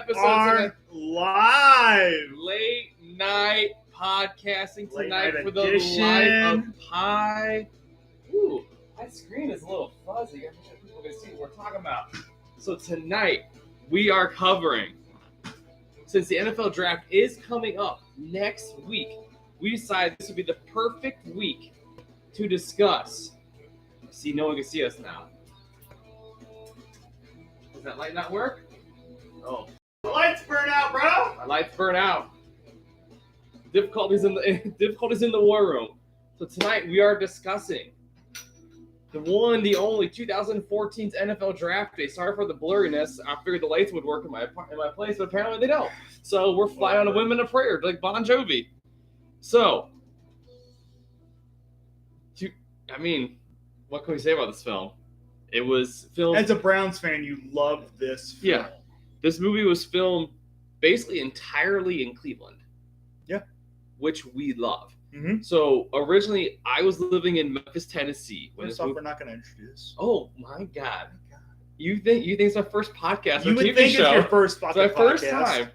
episodes live. Late night podcasting Late tonight night for the edition. Life of Pi. Ooh, my screen is a little fuzzy. I wish people can see what we're talking about. So tonight we are covering, since the NFL draft is coming up next week, we decided this would be the perfect week to discuss. See, no one can see us now. Does that light not work? Oh. The lights burn out, bro. My lights burn out. Difficulties in the war room. So tonight we are discussing the one, the only 2014's NFL Draft Day. Sorry for the blurriness. I figured the lights would work in my place, but apparently they don't. So we're flying on a whim and a prayer, like Bon Jovi. So, what can we say about this film? It was filmed. As a Browns fan, you love this film. Yeah. This movie was filmed basically entirely in Cleveland. Yeah. Which we love. Mm-hmm. So originally, I was living in Memphis, Tennessee. First off, we're not going to introduce. Oh my God! You think it's my first podcast? You would TV think show. it's your first fucking It's my first podcast. time,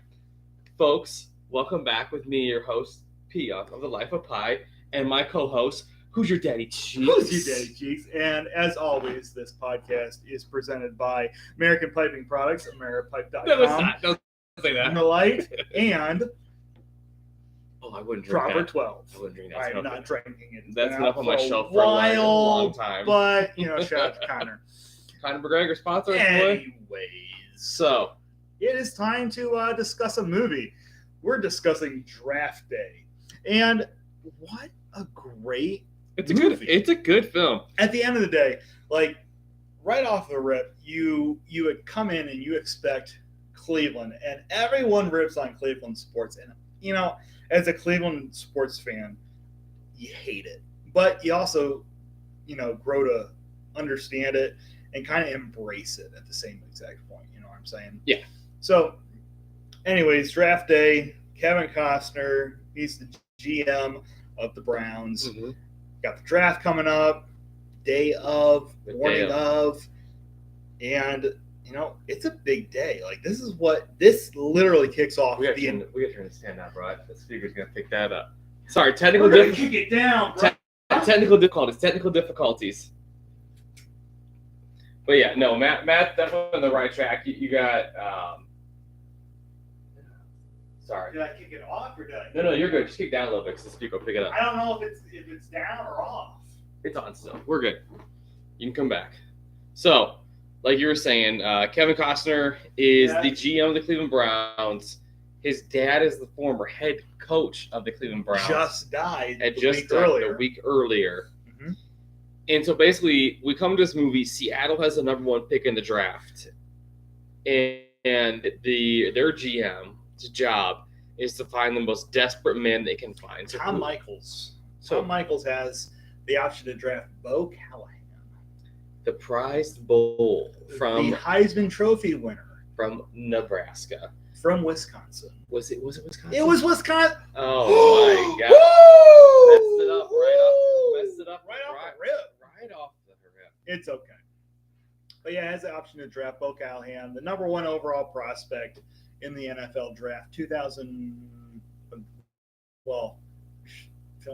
folks. Welcome back with me, your host P of the Life of Pi, and my co-host. Who's your daddy cheeks? Who's your daddy cheeks? And as always, this podcast is presented by American Piping Products, AmeriPipe.com. No, it's not. Don't say that. The Light, and Oh, I wouldn't drink Proper that. 12. I wouldn't drink that. I'm not drinking it. It's That's been enough out on my for a shelf for a long while, time. But, shout out to Connor. Conor McGregor sponsor us, boy. Anyways, So, it is time to discuss a movie. We're discussing Draft Day. And what a great it's movie. a good film. At the end of the day, like right off the rip, you would come in and you expect Cleveland, and everyone rips on Cleveland sports. And as a Cleveland sports fan, you hate it, but you also grow to understand it and kind of embrace it at the same exact point. You know what I'm saying? Yeah. So, anyways, Draft Day. Kevin Costner, he's the GM of the Browns. Mm-hmm. Got the draft coming up, morning of, and it's a big day. Like this literally kicks off. We got to turn the stand up, bro. The speaker's gonna pick that up. Sorry, technical We're gonna kick it down, bro. Technical difficulties. But yeah, no, Matt's definitely on the right track. You got. Sorry. Did I kick it off or did I? No, you're good. Just kick down a little bit because the speaker will pick it up. I don't know if it's down or off. It's on still. We're good. You can come back. So, like you were saying, Kevin Costner is the GM of the Cleveland Browns. His dad is the former head coach of the Cleveland Browns. Just died. A week earlier. Mm-hmm. And so basically, we come to this movie. Seattle has the number one pick in the draft, and their GM's job is to find the most desperate man they can find. So Tom Michaels has the option to draft Bo Callahan, the prized bull from the Heisman Trophy winner from Nebraska, from Wisconsin. Was it Wisconsin? It was Wisconsin. Oh my God! Messed it up right off the rip. It's okay. But yeah, has the option to draft Bo Callahan, the number one overall prospect in the NFL draft, filmed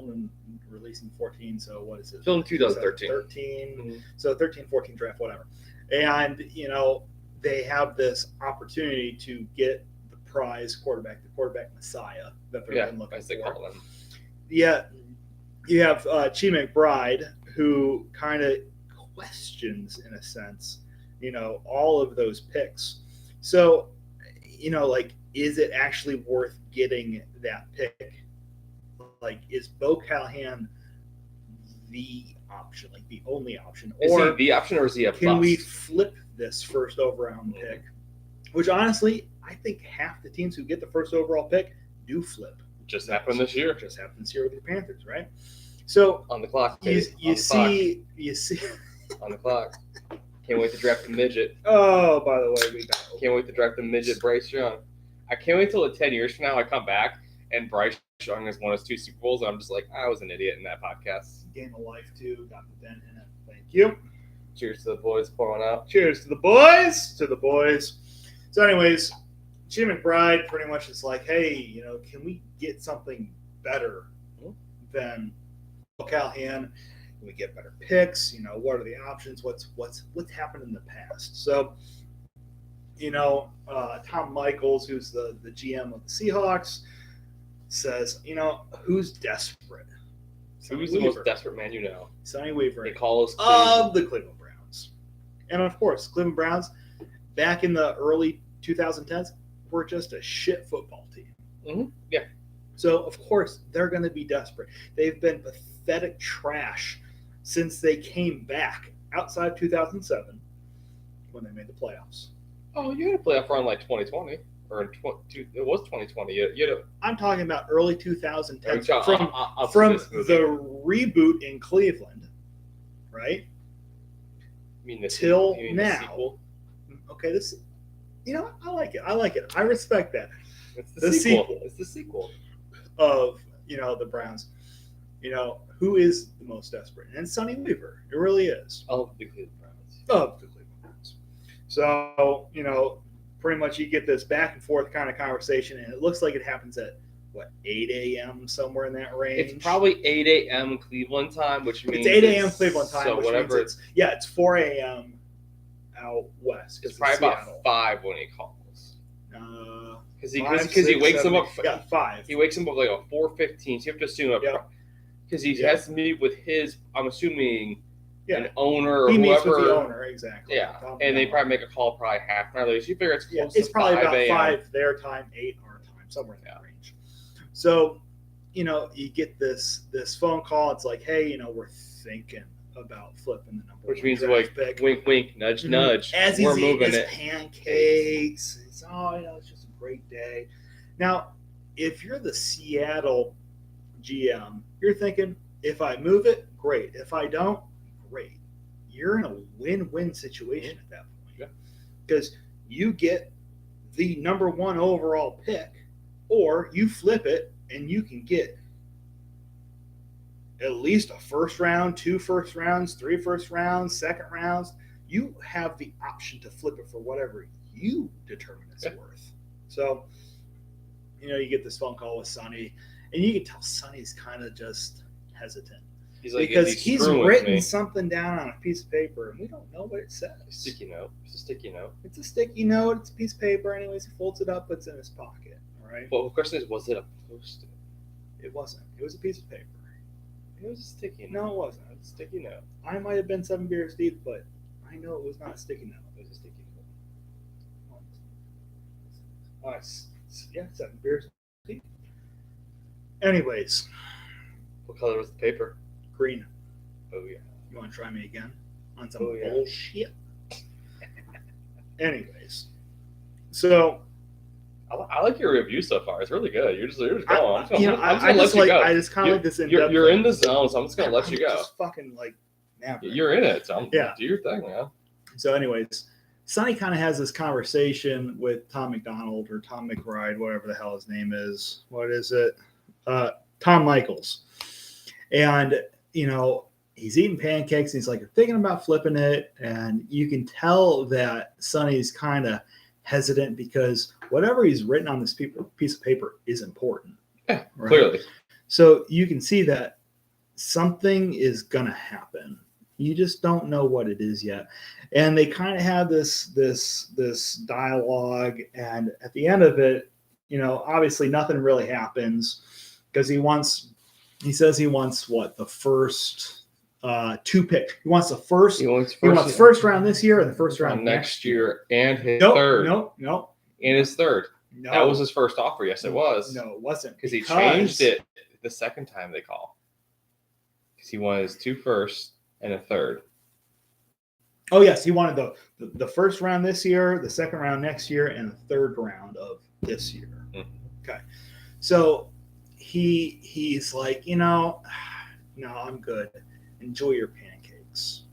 and released in 14, so what is it? Filmed 2013. 13, Mm-hmm. So 13, 14 draft, whatever. And, they have this opportunity to get the prize quarterback, the quarterback messiah that they're been looking as they for. call him. Yeah, you have Chi McBride, who kind of questions, in a sense, all of those picks. So, is it actually worth getting that pick? Like, is Bo Callahan the option, like the only option? Is he the option or is he a can bust? we flip this first overall pick? Which, honestly, I think half the teams who get the first overall pick do flip. Just happened this year. Just happened this year with the Panthers, right? So on the clock. You see. On the clock. Can't wait to draft the midget. Oh, by the way, we got. Can't wait to draft the midget Bryce Young. I can't wait till 10 years from now I come back and Bryce Young has won us 2 Super Bowls and I'm just like, I was an idiot in that podcast. Game of life too. Got the dent in it. Thank you. Cheers to the boys. Pour one out. Cheers to the boys. To the boys. So, anyways, Jim McBride pretty much is like, hey, can we get something better than Callahan? Can we get better picks? What are the options? What's happened in the past? So, Tom Michaels, who's the GM of the Seahawks, says, who's desperate? Who's the most desperate man you know? Sonny Weaver. They call us of the Cleveland Browns. And of course, Cleveland Browns, back in the early 2010s, were just a shit football team. Mm-hmm. Yeah. So, of course, they're going to be desperate. They've been pathetic trash since they came back outside 2007 when they made the playoffs. Oh, you had a playoff run like 2020. Or it was 2020. I'm talking about early 2010 from the reboot in Cleveland, right? Till now. Okay, this, I like it. I respect that. It's the sequel. It's the sequel of the Browns. Who is the most desperate? And it's Sonny Weaver. It really is. Of the Cleveland Browns. Of the Cleveland Browns. So pretty much you get this back and forth kind of conversation, and it looks like it happens at 8 a.m. somewhere in that range. It's probably 8 a.m. Cleveland time, which means it's 8 a.m. Cleveland time. So which whatever. Means it's 4 a.m. out west. It's probably about 5 when he calls. Because he wakes him up. Yeah, 5. He wakes him up like 4:15. So you have to assume because he has to meet with his. I'm assuming. An owner or he whoever. Meets with the owner, exactly. Yeah, and they probably make a call probably half an hour later. So you figure it's close it's to probably 5 about a.m. 5 their time, 8 our time, somewhere in that range. So, you get this phone call. It's like, hey, we're thinking about flipping the number. Which means like pick. Wink, wink, nudge, nudge. As we're he's moving eating his it. pancakes. It's just a great day. Now, if you're the Seattle GM, you're thinking, if I move it, great. If I don't, great. You're in a win-win situation at that point. Because you get the number 1 overall pick, or you flip it and you can get at least a first round, 2 first rounds, 3 first rounds, second rounds. You have the option to flip it for whatever you determine it's worth. So, you get this phone call with Sonny, and you can tell Sonny's kind of just hesitant. Because he's written something down on a piece of paper, and we don't know what it says. Sticky note. It's a sticky note. It's a sticky note. It's a piece of paper. Anyways, he folds it up, puts it in his pocket. All right. Well, the question is, was it a Post-it? It wasn't. It was a piece of paper. It was a sticky note. No, it wasn't. It was a sticky note. I might have been 7 beers deep, but I know it was not a sticky note. It was a sticky note. 7 beers deep. Anyways. What color was the paper? Green. Oh, yeah. You want to try me again on some bullshit? Anyways, so I like your review so far. It's really good. You're just going. I just kind of like this. You're in the zone, so I'm just gonna let you go. Just fucking like, you're in it. So do your thing, man. So, anyways, Sonny kind of has this conversation with Tom McDonald or Tom McBride, whatever the hell his name is. What is it? Tom Michaels, and he's eating pancakes. And he's like, you're thinking about flipping it. And you can tell that Sonny's kind of hesitant because whatever he's written on this piece of paper is important. Yeah, right? Clearly. So you can see that something is going to happen. You just don't know what it is yet. And they kind of have this dialogue. And at the end of it, obviously nothing really happens because he says he wants the first 2 pick. He wants the first. He wants first round this year and the first round next year, and his third. No. And his third. No. That was his first offer. Yes, it was. No, it wasn't. Because he changed it the second time they call. Because he wanted his 2 firsts and a third. Oh yes, he wanted the first round this year, the second round next year, and the third round of this year. Mm-hmm. Okay, so he's like, no, I'm good. Enjoy your pancakes.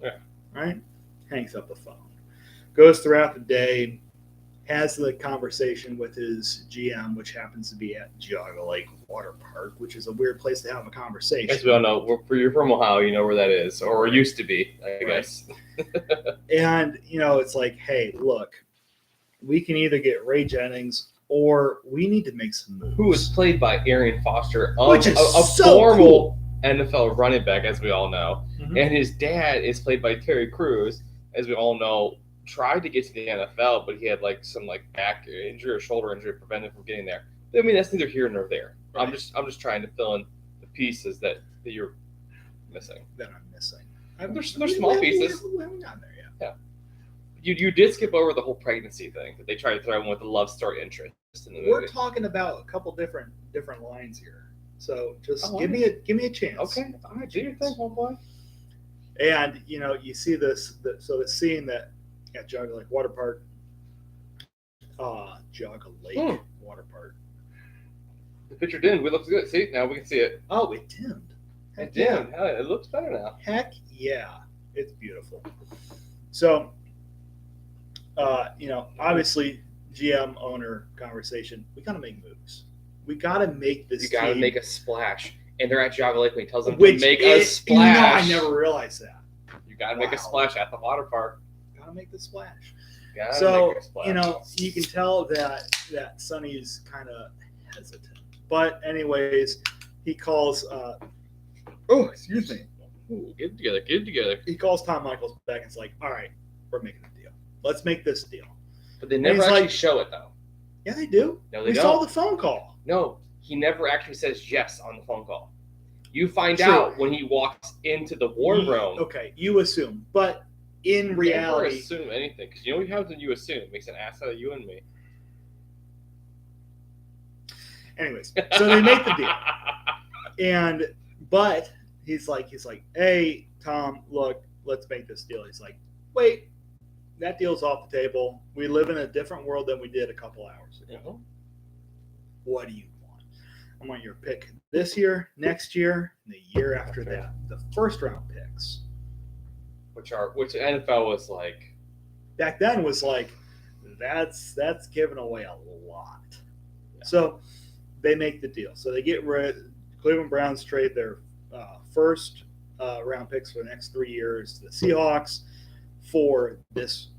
Yeah. Right? Hangs up the phone. Goes throughout the day, has the conversation with his GM, which happens to be at Geauga Lake Water Park, which is a weird place to have a conversation. As we all know, you're from Ohio, you know where that is, or used to be, I guess. And, it's like, hey, look, we can either get Ray Jennings or we need to make some moves. Who was played by Arian Foster, Which is a so formal cool. NFL running back, as we all know. Mhm. And his dad is played by Terry Crews, as we all know. Tried to get to the NFL, but he had like some like back injury or shoulder injury to prevent him from getting there. I mean, that's neither here nor there. Right. I'm just trying to fill in the pieces that you're missing. That I'm missing. They're small pieces. We haven't gotten there yet. You did skip over the whole pregnancy thing that they tried to throw in with the love story interest in the movie. We're talking about a couple different lines here, so just give me a chance. Okay, all right, do your thing, homeboy. And you see this. So the scene that at Jogga Lake Water Park, Jogga Lake Water Park. The picture dimmed. We looks good. See, now we can see it. Oh, it dimmed. It dimmed. Hell, it looks better now. Heck yeah, it's beautiful. So, obviously, GM owner conversation. We gotta make moves. We gotta make this. You gotta team, make a splash, and they're at Jogga Lake when he tells them which to make a splash. I never realized that. You gotta make a splash at the water park. Gotta make the splash. You gotta So make a splash. you can tell that Sonny's kind of hesitant. But anyways, he calls. Excuse me. Ooh, get it together. He calls Tom Michaels back and it's like, all right, we're making a deal. Let's make this deal. But they never actually show it though. Yeah, they do. No, they we don't. saw the phone call. No, he never actually says yes on the phone call. You find True. out when he walks into the war room. Okay, you assume, but in reality, never assume anything because you know what happens when you assume it makes an ass out of you and me. Anyways, so they make the deal, but he's like, hey Tom, look, let's make this deal. He's like, wait, that deal's off the table. We live in a different world than we did a couple hours ago. What do you want? I want your pick this year, next year, and the year after that. The first round picks. Which NFL was like back then was like, that's giving away a lot. Yeah. So they make the deal. So they get rid. Cleveland Browns trade their first round picks for the next 3 years to the Seahawks for this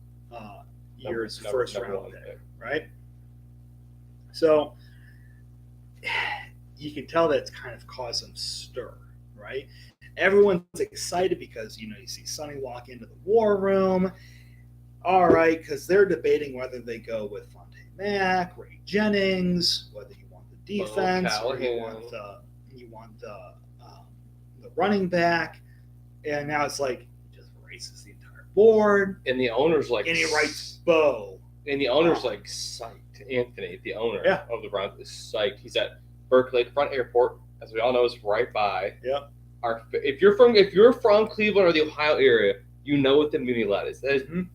year's first round pick, right? So you can tell that it's kind of caused some stir, right? Everyone's excited because you see Sonny walk into the war room. All right, because they're debating whether they go with Fonte Mack, Ray Jennings, whether you want the defense or you want the running back, and now it's like he just erases the entire board. And the owner's like, and he writes Bo. And the owner's like psyched. Anthony, the owner of the Browns, is psyched. He's at Berkeley Front Airport, as we all know, is right by. Yep. If you're from Cleveland or the Ohio area, you know what the Muni Lot is. That is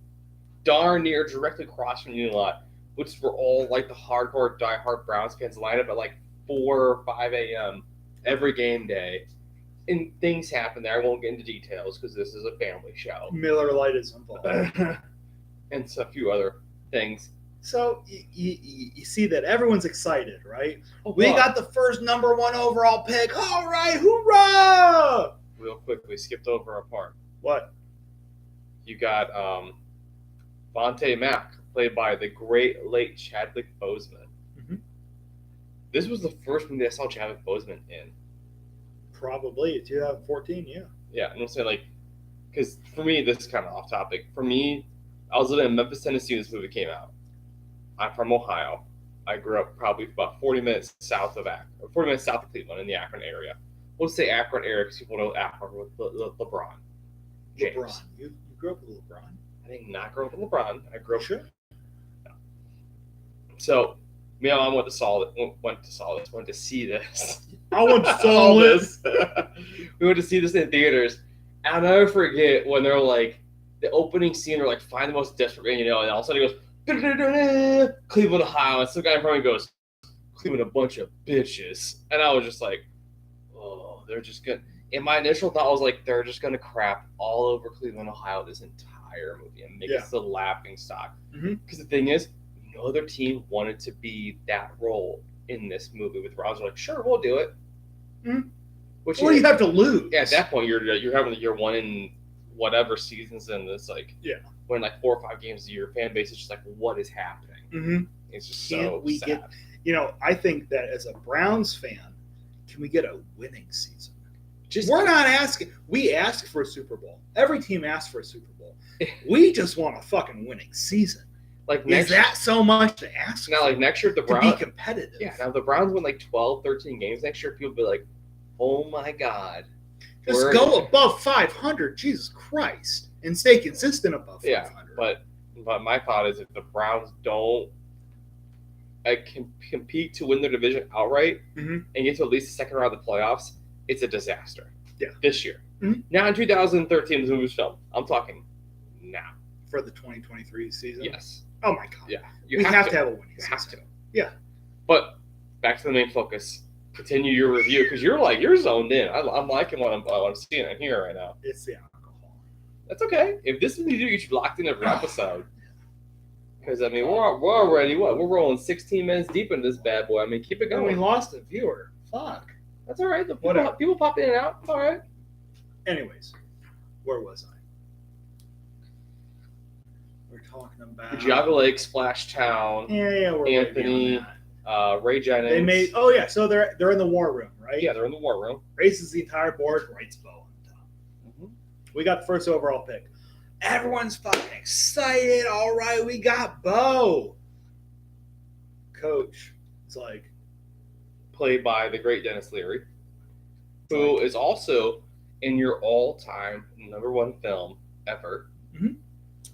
darn near directly across from Muni Lot, which is where all like the hardcore, diehard Browns fans line up at like 4 or 5 a.m. every game day. And things happen there. I won't get into details because this is a family show. Miller Lite is involved. And a few other things. So you see that everyone's excited, right? Oh, we got the first number 1 overall pick. All right, hoorah! Real quick, we skipped over a part. What? You got Vontae Mack, played by the great late Chadwick Boseman. Mm-hmm. This was the first movie I saw Chadwick Boseman in. Probably 2014, yeah. Yeah, I'm gonna say like, because for me, this is kind of off topic. For me, I was living in Memphis, Tennessee when this movie came out. I'm from Ohio. I grew up probably about 40 minutes south of Akron, or 40 minutes south of Cleveland in the Akron area. We'll say Akron area because people know Akron with LeBron James. LeBron. You grew up with LeBron? I did not grow up with LeBron. I grew up. Sure. No. So, me and my mom went to see this. I went to saw this. We went to see this in theaters. And I'll never forget when they're like, the opening scene, they're like, find the most desperate, and all of a sudden it goes, Cleveland, Ohio, and some guy in front of me goes, Cleveland, a bunch of bitches. And I was just like, oh, they're just gonna. And my initial thought was like, they're just gonna crap all over Cleveland, Ohio this entire movie and make it the laughing stock. Because the thing is, no other team wanted to be that role in this movie. With Browns, like, sure, we'll do it. What do you have to lose? Yeah, at that point, you're having the year 1 in whatever seasons in this, like, Yeah. win like 4 or 5 games a year. Fan base is just like, what is happening? Mm-hmm. It's just Can't so we sad. get- I think that as a Browns fan, can we get a winning season? We're not asking. We ask for a Super Bowl. Every team asks for a Super Bowl. We just want a fucking winning season. like Is next that so much to ask? now, like next year, if the to be Browns, competitive? yeah, now if the Browns win like 12, 13 games next year, people will be like, oh my god, Just we're- go above 500. Jesus Christ, and stay consistent above Yeah, 500. But my thought is if the Browns don't compete to win their division outright Mhm. and get to at least the second round of the playoffs, it's a disaster. Yeah. This year. Mhm. Now in 2013, the movie was filmed. I'm talking now. For the 2023 season. Yes. Oh my god. Yeah. We have to have a winning You season. have to. Yeah. But back to the main focus. Continue your review because you're zoned in. I'm liking what I'm seeing and hearing right now. It's the alcohol. That's okay. If this is what you do, you should locked in every episode. Because I mean, we're already we're rolling 16 minutes deep into this bad boy. I mean, keep it And we going. lost a viewer. Fuck. That's all right. Whatever. People pop in and out. It's all right. Anyways, where was I? We're talking about Geauga Lake, Splash Town, Yeah, we're way Anthony, beyond that. Ray Jennings. They made. Oh yeah, so they're in the war room, right? Yeah, they're in the war room. Raises the entire board, writes Bo on top. Mm-hmm. We got the first overall pick. Everyone's fucking excited. All right, we got Bo. Coach is like, Played by the great Dennis Leary, who is also in your all-time #1 film ever.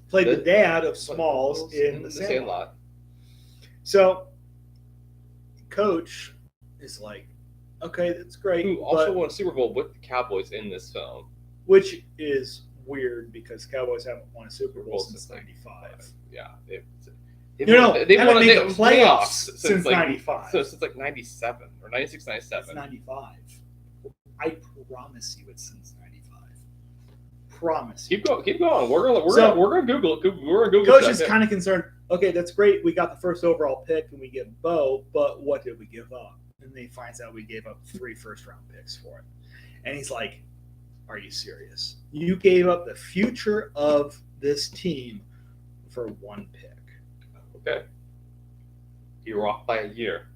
played the The- dad of Smalls in the Sandlot. So, Coach is like, okay, that's great. Who also but- won a Super Bowl with the Cowboys in this film. which is weird because Cowboys haven't won a Super Bowl since '95. Yeah, they've No, they've haven't won made the the playoffs since like, 95. So since like 97 or 96, It's 97. 95. I promise you it's since 95. Promise you. Keep going. We're gonna So- Google it. We're gonna Google Coach check is it. kind of concerned. Okay, that's great. We got the first overall pick and we get Bo, but what did we give up? And he finds out we gave up 3 first-round picks for it. And he's like, are you serious? You gave up the future of this team for 1 pick. Okay. You were off by a year.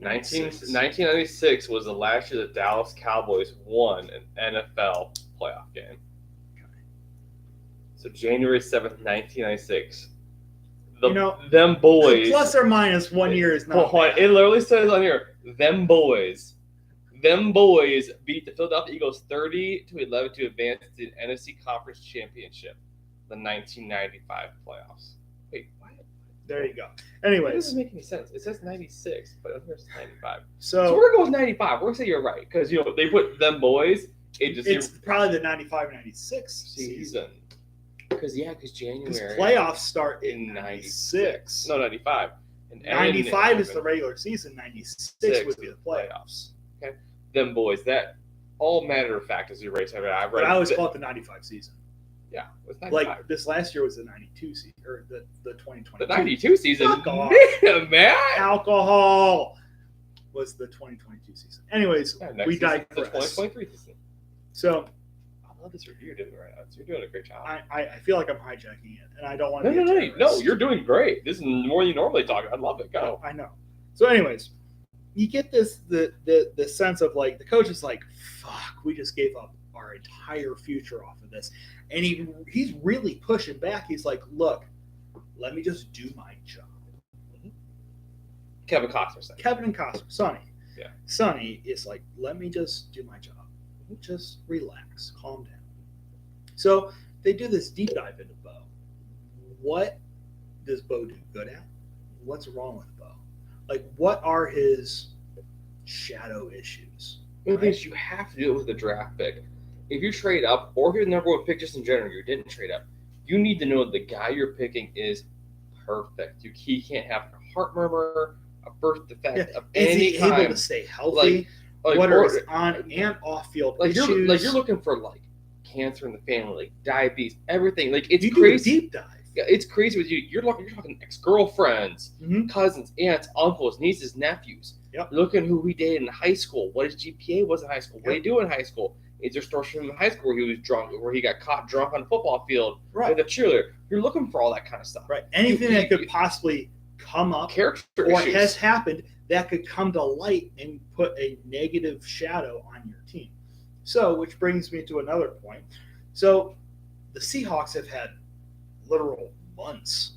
96. 1996 was the last year the Dallas Cowboys won an NFL playoff game. So January 7th, 1996. Them boys. Plus or minus 1 year is not Hold on, bad. it literally says on here, them boys beat the Philadelphia Eagles 30-11 to advance to the NFC Conference Championship, the 1995 playoffs. Wait, what? There you go. That Anyways, doesn't make any sense. It says 96, but on here it's 95. So so we're going to go with 95. We're going to say you're right because they put them boys. it's probably the 95-96 season. season. Because Because January playoffs start in in 96. 96. No, 95. And 95 is the regular season. 96 would be the playoffs. Them boys. That all matter of fact is erased. I read. But I always call it the 95 season. Yeah, it was 95. Like this last year was the 92 season, or the 2022. The 92 season. Fuck off. Damn, man. Alcohol was the 2022 season. Anyways, Yeah, next we season, the digress. 2023 season. So I love this review you're doing right now. You're doing a great job. I feel like I'm hijacking it, and I don't want No, to. no, you're doing great. This is more than you normally talk. I love it. Go. I know. So, anyways, you get the sense of like the coach is like, "Fuck, we just gave up our entire future off of this," and he's really pushing back. He's like, "Look, let me just do my job." Kevin Costner said. Kevin and Costner, Sonny. Yeah. Sonny is like, "Let me just do my job. Just relax, calm down." So they do this deep dive into Bo. What does Bo do good at? What's wrong with Bo? Like, what are his shadow issues? One of the things you have to do it with the draft pick. If you trade up, or if you're the #1 pick just in general, you didn't trade up, you need to know the guy you're picking is perfect. He can't have a heart murmur, a birth defect of Is any he kind. able to stay healthy? Like, what or- are his on and off field like issues? you're looking for like cancer in the family, like diabetes, everything. Like it's you do a crazy. deep dive. Yeah, it's crazy with you. You're talking ex-girlfriends, Mhm. cousins, aunts, uncles, nieces, nephews. Yep. Looking who we dated in high school. What his GPA was in high school. What did he do in high school? Is there stories from high school where he was drunk, where he got caught drunk on a football field Right. with a cheerleader? You're looking for all that kind of stuff. Right. Anything that could possibly come up Character or issues. has happened that could come to light and put a negative shadow on your team. So, which brings me to another point. So, the Seahawks have had literal months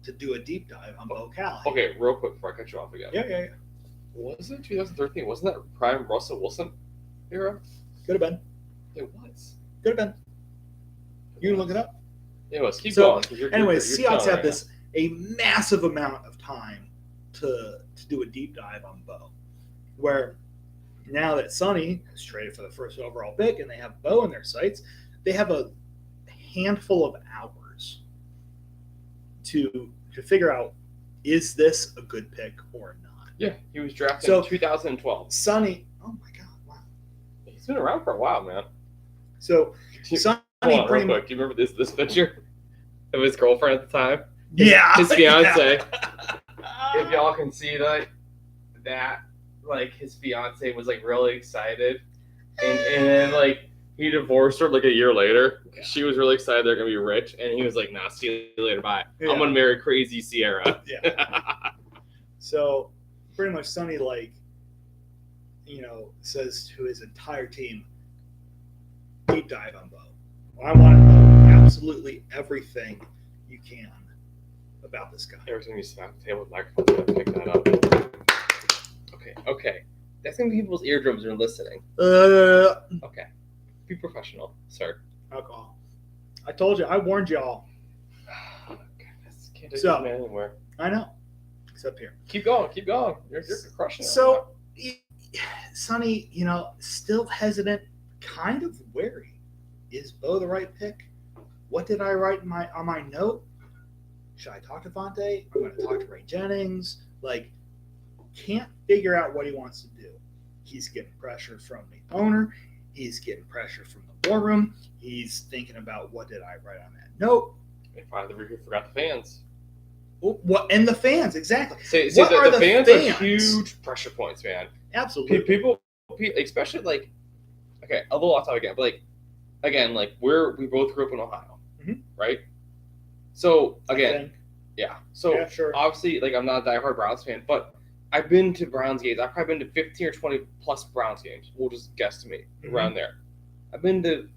to do a deep dive on Bo Callahan. Okay, real quick before I cut you off again. Yeah. Wasn't it 2013? Wasn't that prime Russell Wilson era? Could have been. It was. Could have been. You can look it up. It was. Keep So, going. 'Cause you're Anyways, killing Seahawks it have right a massive amount of time to do a deep dive on Bo. Where now that Sonny is traded for the first overall pick and they have Bo in their sights, they have a handful of hours to figure out, is this a good pick or not? Yeah, he was drafted So- in 2012. Sonny, oh my God, wow. He's been around for a while, man. So Hold Sonny on, real pretty much, quick. Do you remember this picture of his girlfriend at the time? yeah, His fiance. Yeah. If y'all can see that like his fiance was like really excited, and then like he divorced her like a year later. She was really excited they're gonna be rich, and he was like, "Nah, see you later, bye. Yeah. I'm gonna marry crazy Sierra." Yeah. So pretty much Sonny says to his entire team, deep dive on Bo. I want to know absolutely everything you can about this guy. Every time you smack the table with microphone, you have to pick that up. Okay. That's gonna be people's eardrums are listening. Okay. Be professional, sir. Alcohol. I told you. I warned y'all. Goodness, can't take So- this man anywhere. I know. Except here. Keep going. You're crushing it. So, Sonny, still hesitant, kind of wary. Is Bo the right pick? What did I write on my note? Should I talk to Vontae? I'm going to talk to Ray Jennings. Can't figure out what he wants to do. He's getting pressure from the owner. He's getting pressure from the war room. He's thinking about what did I write on that note. If I forgot the fans. What and the fans exactly? See, What are the the fans fans? are huge pressure points, man. Absolutely. People, especially a little off topic again, but we both grew up in Ohio, Mhm. right? So I again, think. yeah. So Yeah, sure. obviously, I'm not a diehard Browns fan, but I've been to Browns games. I've probably been to 15 or 20 plus Browns games. We'll just guesstimate around there. I've been to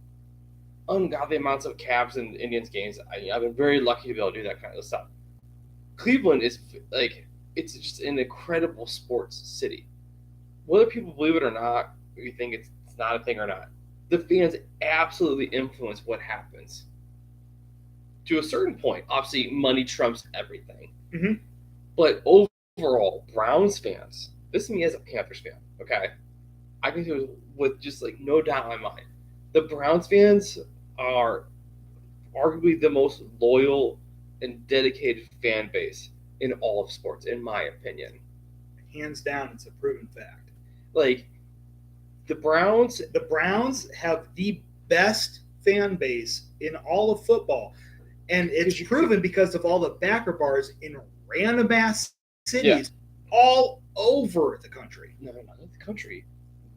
ungodly amounts of Cavs and Indians games. I've been very lucky to be able to do that kind of stuff. Cleveland is it's just an incredible sports city. Whether people believe it or not, or you think it's not a thing or not, the fans absolutely influence what happens. To a certain point, obviously, money trumps everything. Mhm. But overall, Browns fans, this is me as a Panthers fan, okay? I can do it with just no doubt in my mind. The Browns fans are arguably the most loyal and dedicated fan base in all of sports, in my opinion. Hands down, it's a proven fact. The Browns, The Browns have the best fan base in all of football. And it's proven because of all the backer bars in random ass cities all over the country. no, not the country,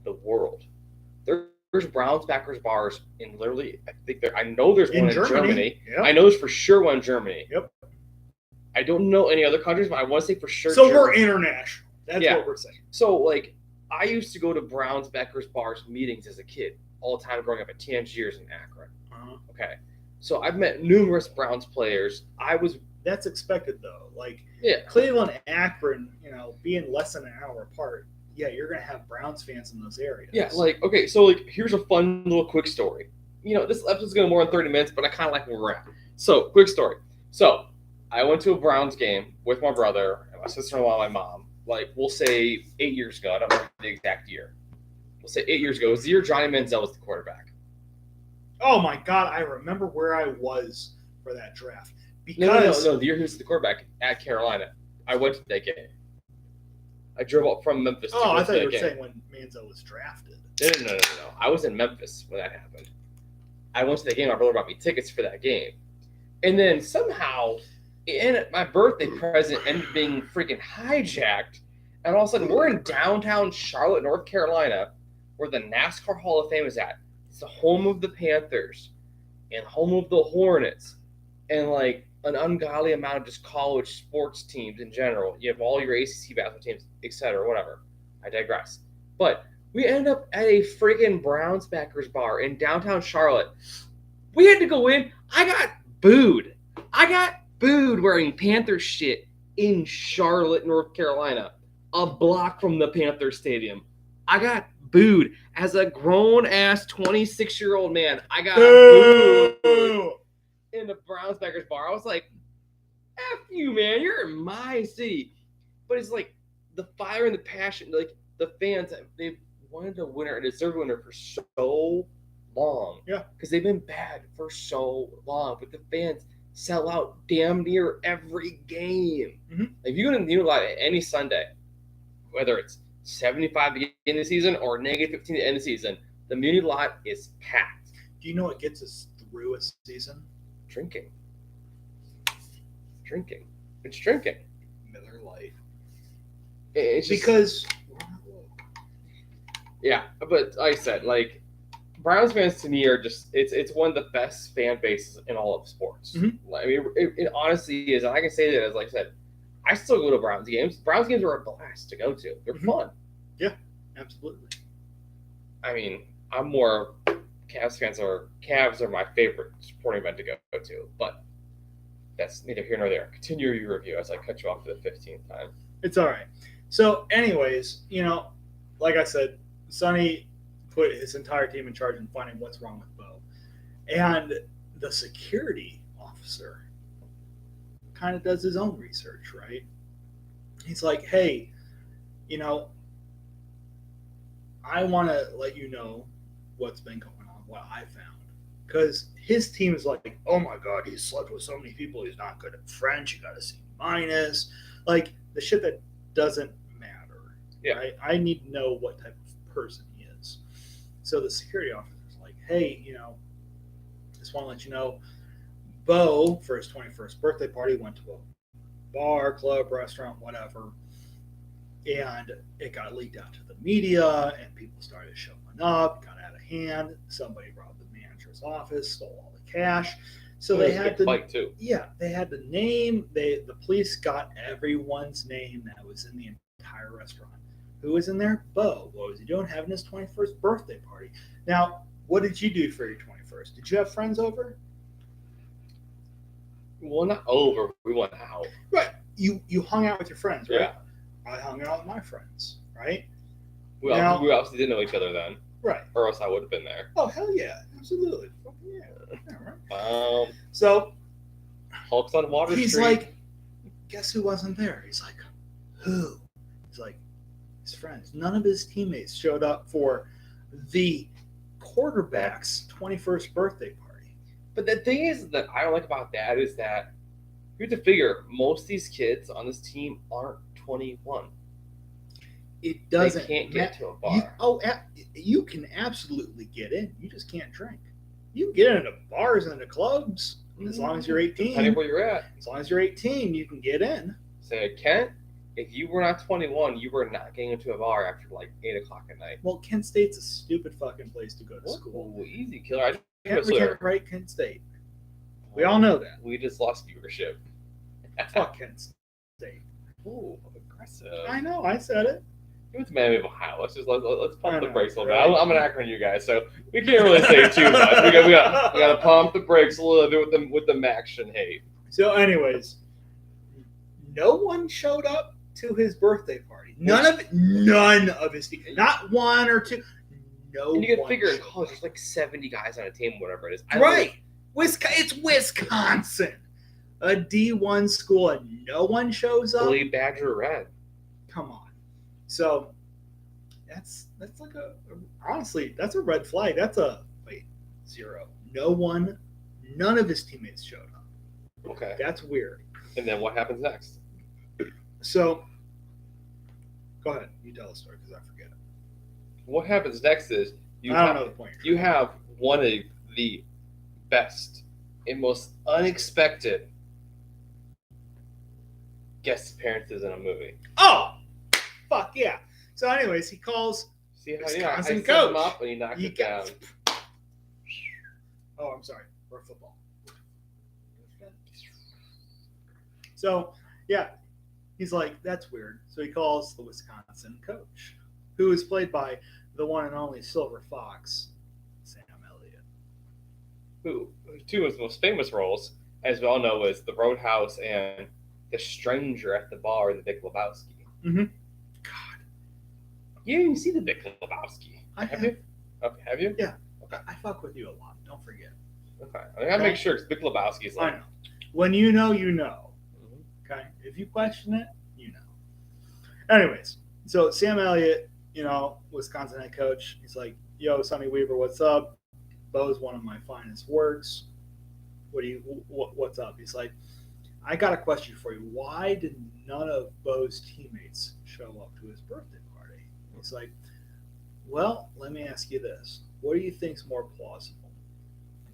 the world. There's Browns backers bars in literally, I know there's one in Germany. Yep. I know there's for sure one in Germany. Yep. I don't know any other countries, but I want to say for sure. So Germany. we're international. That's Yeah. what we're saying. So I used to go to Browns backers bars meetings as a kid all the time growing up at Tangiers in Akron. Uh-huh. Okay. So I've met numerous Browns players. That's expected though. Yeah. Cleveland and Akron, being less than an hour apart, yeah, you're gonna have Browns fans in those areas. Yeah, okay, so here's a fun little quick story. This episode's going to more than 30 minutes, but I kind of like where we're at. So, quick story. So, I went to a Browns game with my brother and my sister-in-law and my mom. We'll say 8 years ago. I don't know the exact year. We'll say 8 years ago. It was the year Johnny Manziel was the quarterback. Oh my God, I remember where I was for that draft. Because No. The year he was the quarterback at Carolina. I went to that game. I drove up from Memphis. Oh, I to thought you that were game. saying when Manziel was drafted. No. I was in Memphis when that happened. I went to the game. My brother bought me tickets for that game. And then somehow, my birthday present ended up being freaking hijacked. And all of a sudden, we're in downtown Charlotte, North Carolina, where the NASCAR Hall of Fame is at. It's the home of the Panthers and home of the Hornets and like an ungodly amount of just college sports teams in general. You have all your ACC basketball teams, etc. Whatever. I digress. But we end up at a freaking Browns backers bar in downtown Charlotte. We had to go in. I got booed wearing Panthers shit in Charlotte, North Carolina, a block from the Panthers stadium. I got booed as a grown-ass 26-year-old man. I got booed in the Browns backers bar. I was like, F you, man. You're in my city. But it's like the fire and the passion. Like the fans, they've wanted a winner, a deserved winner for so long. Yeah. Because they've been bad for so long. But the fans sell out damn near every game. Mm-hmm. If you go to the Unilot any Sunday, whether it's 75 to end the season or negative 15 to end the season, the Muni lot is packed. Do you know what gets us through a season? Drinking. It's drinking. Miller Lite. It's just, Because yeah, but like I said, like Browns fans to me are just it's one of the best fan bases in all of sports. Mm-hmm. I mean, it honestly is, and I can say that as like I said, I still go to Browns games. Browns games are a blast to go to. They're fun. Yeah, absolutely. I mean, I'm more Cavs fans Cavs are my favorite sporting event to go to, but that's neither here nor there. Continue your review as I cut you off for the 15th time. It's all right. So, anyways, like I said, Sonny put his entire team in charge in finding what's wrong with Bo. And the security officer kind of does his own research, right? He's like, hey, I want to let you know what's been going on, what I found. Because his team is like, oh my God, he's slept with so many people. He's not good at French. You got a C-. Like the shit that doesn't matter. Yeah. Right? I need to know what type of person he is. So the security officer's like, hey, just want to let you know, Bo, for his 21st birthday party, went to a bar, club, restaurant, whatever. And it got leaked out to the media, and people started showing up, got out of hand. Somebody robbed the manager's office, stole all the cash. So they had to fight too. Yeah, they had the name. The police got everyone's name that was in the entire restaurant. Who was in there? Bo. What was he doing? Having his 21st birthday party. Now, what did you do for your 21st? Did you have friends over? Well, not over. We went out. Right. You hung out with your friends, right? Yeah. I hung out with my friends, right? We obviously didn't know each other then. Right. Or else I would have been there. Oh, hell yeah. Absolutely. Fucking yeah. Right. So Hulk's on Water he's Street. like, guess who wasn't there? He's like, who? He's like, his friends. None of his teammates showed up for the quarterback's 21st birthday party. But the thing is that I don't like about that is that you have to figure most of these kids on this team aren't 21. It doesn't. They can't get to a bar. You can absolutely get in. You just can't drink. You can get into bars and into clubs as long as you're 18. Depending where you're at. As long as you're 18, you can get in. Say, Kent, if you were not 21, you were not getting into a bar after like 8 o'clock at night. Well, Kent State's a stupid fucking place to go to school. Ooh, easy, killer. Kent Kent State. We all know that. We just lost viewership. Fuck Kent State. Ooh, aggressive. I know. I said it. You went to Miami of Ohio. Let's pump the brakes a little bit. I'm an Akron, you guys, so we can't really say too much. We got to pump the brakes a little bit with the Maxion hate. So, anyways, no one showed up to his birthday party. None of his team. Not one or two. No. And you can figure in college, there's like 70 guys on a team, whatever it is. Right. It's Wisconsin, a D1 school, and no one shows up. Billy Badger Red. Come on. So that's like honestly, that's a red flag. That's a zero. None of his teammates showed up. Okay. That's weird. And then what happens next? So go ahead. You tell the story because I forget it. What happens next is I don't know the point. You have one of the best and most unexpected guest appearances in a movie. Oh, fuck yeah. So anyways, he calls See how Wisconsin I set coach. him up and he knocked it down. Oh, I'm sorry. Or football. So, yeah, he's like, that's weird. So he calls the Wisconsin coach, who is played by the one and only Silver Fox, Sam Elliott. Who two of his most famous roles, as we all know, is The Roadhouse and The Stranger at the Bar, The Big Lebowski. Mm-hmm. You didn't see The Big Lebowski. Have you? Okay, have you? Yeah. Okay. I fuck with you a lot. Don't forget. Okay. I gotta make sure, because Big Lebowski is like... I know. When you know, you know. Mm-hmm. Okay? If you question it, you know. Anyways, so Sam Elliott, Wisconsin head coach, he's like, yo, Sonny Weaver, what's up? Bo's one of my finest works. What's up? He's like, I got a question for you. Why did none of Bo's teammates show up to his birthday party? He's like, well, let me ask you this. What do you think's more plausible?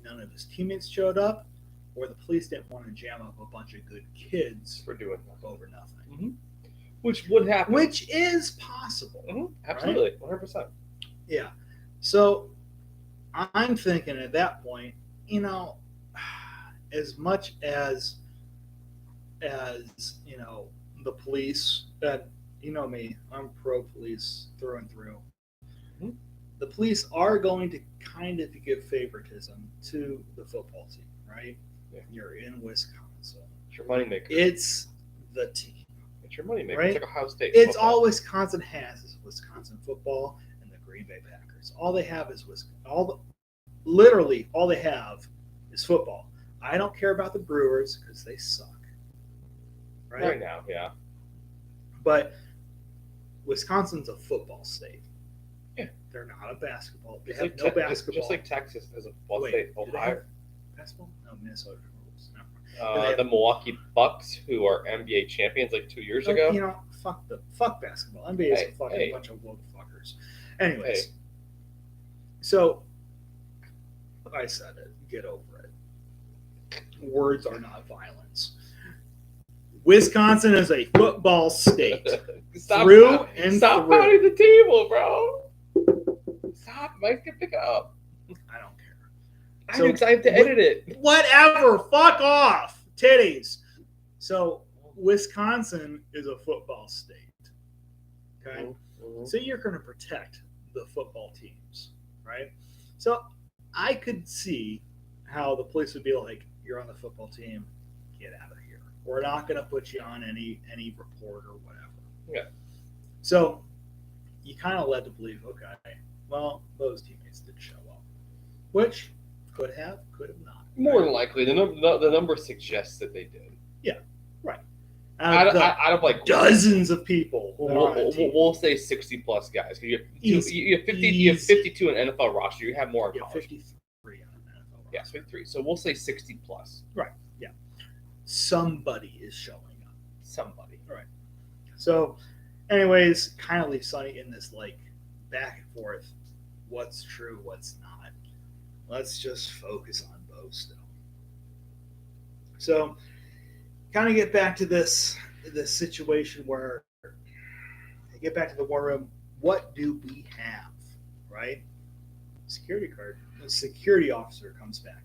None of his teammates showed up, or the police didn't want to jam up a bunch of good kids For doing over nothing? Mm-hmm. Which would happen. Which is possible. Mm-hmm. Absolutely. Right? 100%. Yeah. So I'm thinking at that point, as much as the police, that me, I'm pro police through and through. Mm-hmm. The police are going to kind of give favoritism to the football team, right? Yeah. You're in Wisconsin. It's your moneymaker. It's the team. It's your moneymaker. Right? It's like Ohio State. It's football. all Wisconsin has is Wisconsin football and the Green Bay Packers. All they have is literally all they have is football. I don't care about the Brewers because they suck. Right now, yeah. But Wisconsin's a football state. Yeah. They're not a basketball. They Just have like no basketball. Just like Texas is a football Wait, state. do they Ohio. have basketball? No, Minnesota rules. No. The Milwaukee Bucks, who are NBA champions like 2 years ago. Fuck basketball. NBA is a fucking bunch of woke fuckers. Anyways, so I said it. Get over it. Words are not violence. Wisconsin is a football state. Stop through. pounding the table, bro. Stop. Mike can pick it up. I don't care. I do because I have to edit it. Whatever. Fuck off. Titties. So Wisconsin is a football state. Okay? Mm-hmm. So you're going to protect the football teams, right? So I could see how the police would be like, you're on the football team, get out of here. We're not going to put you on any report or whatever. Yeah. So you kind of led to believe, okay, well, those teammates did show up, which could have not. More than likely, the number suggests that they did. Yeah, right. Out of like dozens of people. We'll say 60 plus guys. You have 50. You have 52 in NFL roster. You have more in college. 53 on NFL roster. Yeah, 53. So we'll say 60 plus. Right. Yeah. Somebody is showing up. Somebody. Right. So, anyways, kind of leaves Sonny in this like back and forth. What's true? What's not? Let's just focus on Bo still. So, kind of get back to this situation where get back to the war room. What do we have? Right? Security card. The security officer comes back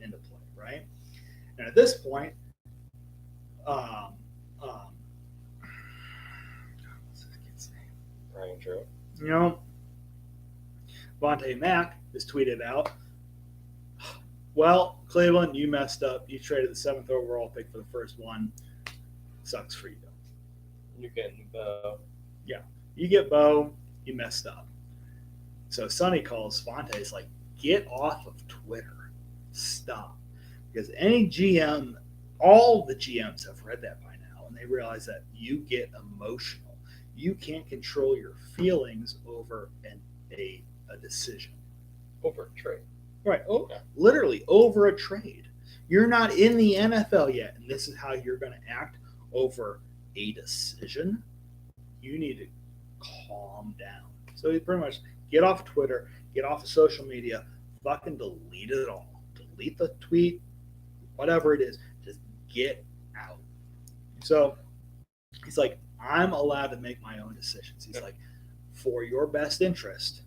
into play. Right? And at this point, what's this kid's name? Ryan Drew. Vontae Mack is tweeted out. Well, Cleveland, you messed up. You traded the 7th overall pick for the first one. Sucks for you. You're getting Bo. Yeah. You get Bo, you messed up. So Sonny calls Vontae. He's like, get off of Twitter. Stop. Because any GM, all the GMs have read that by now, and they realize that you get emotional. You can't control your feelings over a decision. Over a trade. Right. Oh, yeah. Literally over a trade. You're not in the NFL yet, and this is how you're going to act over a decision. You need to calm down. So you pretty much get off Twitter, get off of social media, fucking delete it all. Delete the tweet, whatever it is. Just get out. So he's like, I'm allowed to make my own decisions. He's like, for your best interest,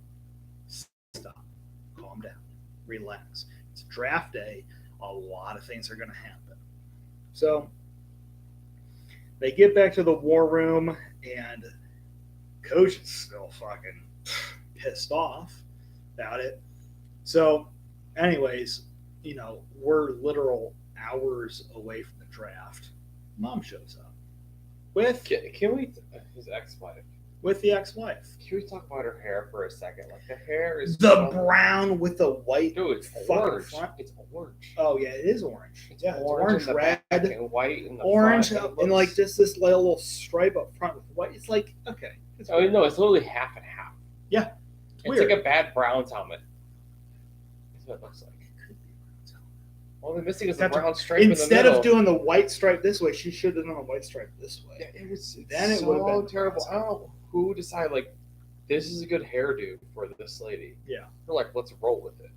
stop. Calm down. Relax. It's draft day. A lot of things are going to happen. So they get back to the war room, and coach is still fucking pissed off about it. So, anyways, we're literal hours away from the draft. Mom shows up with Can we? His ex-wife. with the ex-wife. Can we talk about her hair for a second? Like the hair is The brown with the white. Dude, it's fucking orange. front. It's orange. Oh yeah, it is orange. It's Yeah, orange, it's in the orange, back red, and white in the orange, front. and like just this little stripe up front with white. It's like okay. It's Oh weird. no, it's literally half and half. Yeah, it's weird. like a bad Browns helmet. That's what it looks like. All they're missing is the That's- brown stripe in the Instead middle. of doing the white stripe this way, she should have done the white stripe this way. Yeah, it was Then it so would've been terrible. I don't know who decided like this is a good hairdo for this lady. Yeah. They're like, let's roll with it.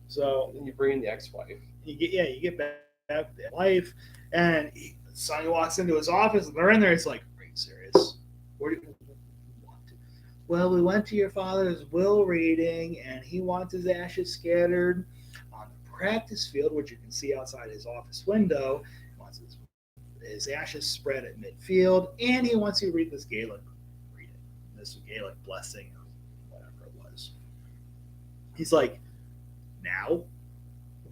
So And then you bring in the ex-wife. you get back to life, and Sonny walks into his office, and they're in there. He's like, "Are you serious? What do you want? Well, we went to your father's will reading, and he wants his ashes scattered on the practice field, which you can see outside his office window. He wants his ashes spread at midfield, and he wants you to read this Gaelic blessing, or whatever it was." He's like, "Now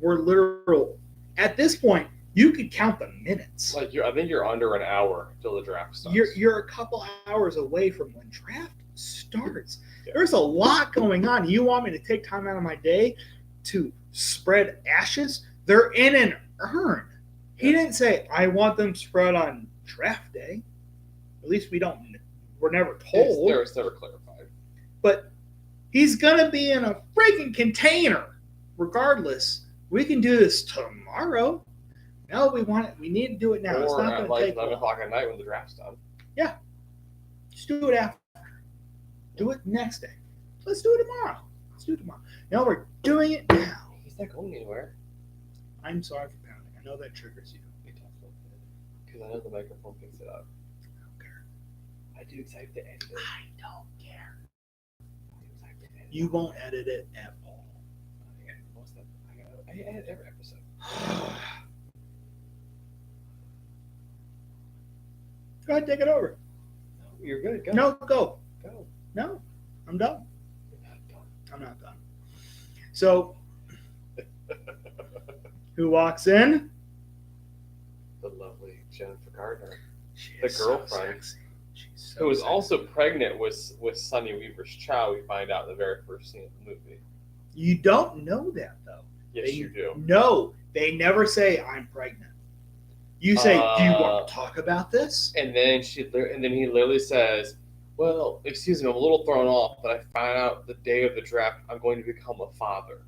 we're literal." At this point, you could count the minutes. Like I think you're under an hour till the draft starts. You're a couple hours away from when draft starts. Yeah. There's a lot going on. You want me to take time out of my day to spread ashes? They're in an urn. He didn't say, "I want them spread on draft day." At least we're never told. It's never clarified. But he's gonna be in a freaking container. Regardless, we can do this tomorrow. No, we need to do it now. It's Or not at going to like take 11 long. o'clock at night when the draft's done. Just do it after. Do it next day. Let's do it tomorrow. No, we're doing it now. He's not going anywhere. I'm sorry for pounding. I know that triggers you. Because I know the microphone picks it up. I don't care. I do excited to edit it. I don't care. I do excited to edit You won't edit it at all. I edit every episode. Go ahead, take it over. No, you're good. Go. No, go. Go. No, I'm done. You're not done. I'm not done. So, who walks in? The lovely Jennifer Gardner, She The is girlfriend. So sexy. She's so who was sexy. also pregnant with Sonny Weaver's child. We find out in the very first scene of the movie. You don't know that though. Yes, you do. No, they never say I'm pregnant. You say, "Do you want to talk about this?" And then he literally says, "Well, excuse me, I'm a little thrown off, but I found out the day of the draft I'm going to become a father."